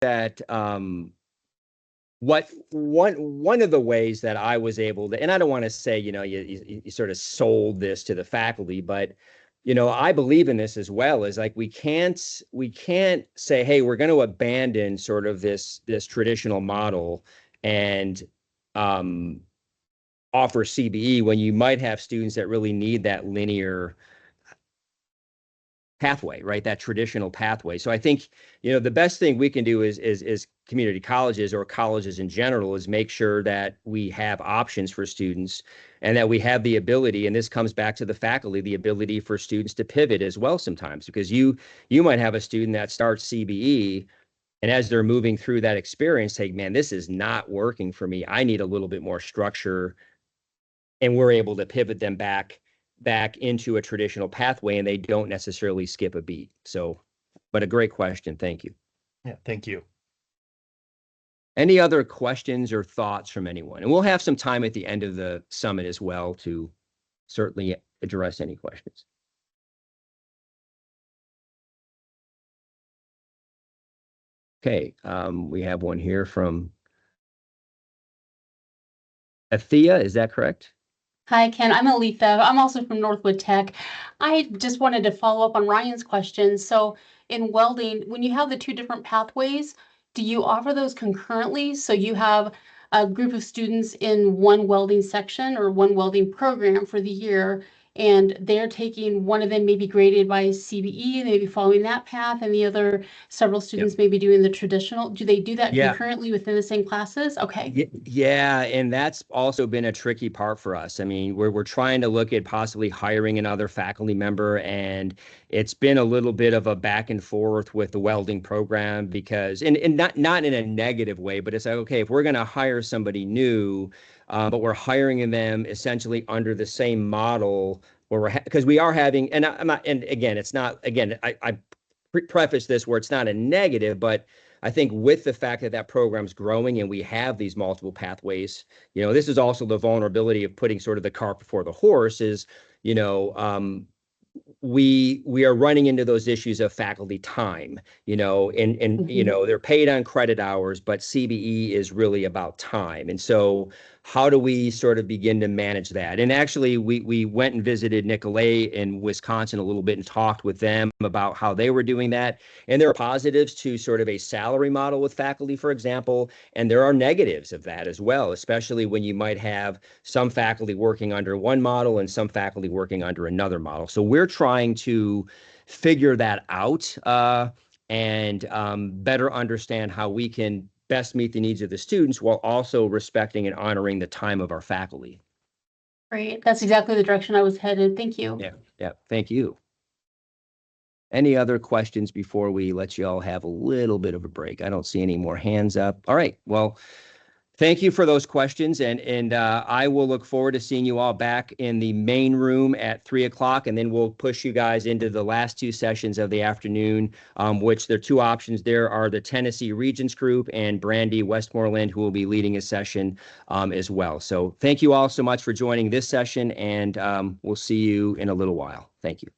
that one of the ways that I was able to, and I don't want to say, you sort of sold this to the faculty, but I believe in this as well, is like we can't say, hey, we're going to abandon sort of this traditional model and offer CBE when you might have students that really need that linear pathway, right? That traditional pathway. So I think, the best thing we can do is community colleges or colleges in general is make sure that we have options for students and that we have the ability, and this comes back to the faculty, the ability for students to pivot as well sometimes, because you might have a student that starts CBE and as they're moving through that experience, say, man, this is not working for me. I need a little bit more structure. And we're able to pivot them back into a traditional pathway, and they don't necessarily skip a beat. So, but a great question. Thank you. Yeah, thank you. Any other questions or thoughts from anyone? And we'll have some time at the end of the summit as well to certainly address any questions. Okay, we have one here from Athea, is that correct? Hi, Ken. I'm Aletha. I'm also from Northwood Tech. I just wanted to follow up on Ryan's question. So in welding, when you have the two different pathways, do you offer those concurrently? So you have a group of students in one welding section or one welding program for the year, and they're taking one of them maybe graded by CBE, maybe following that path, and the other several students maybe doing the traditional. Do they do that concurrently within the same classes? Okay. Yeah, and that's also been a tricky part for us. I mean, we're trying to look at possibly hiring another faculty member, and it's been a little bit of a back and forth with the welding program because, and not in a negative way, but it's like, okay, if we're going to hire somebody new, but we're hiring them essentially under the same model, where because we are having, and I'm not, and again, it's not, again, I preface this where it's not a negative, but I think with the fact that that program's growing and we have these multiple pathways, this is also the vulnerability of putting sort of the cart before the horse is, we are running into those issues of faculty time, and they're paid on credit hours, but CBE is really about time. And so how do we sort of begin to manage that? And actually, we went and visited Nicolet in Wisconsin a little bit and talked with them about how they were doing that. And there are positives to sort of a salary model with faculty, for example, and there are negatives of that as well, especially when you might have some faculty working under one model and some faculty working under another model. So we're trying to figure that out and better understand how we can best meet the needs of the students while also respecting and honoring the time of our faculty. Great. That's exactly the direction I was headed. Thank you. Yeah. Thank you. Any other questions before we let you all have a little bit of a break? I don't see any more hands up. All right. Well, thank you for those questions, and I will look forward to seeing you all back in the main room at 3 o'clock, and then we'll push you guys into the last two sessions of the afternoon, which there are two options. There are the Tennessee Regents Group and Brandy Westmoreland, who will be leading a session as well. So thank you all so much for joining this session, and we'll see you in a little while. Thank you.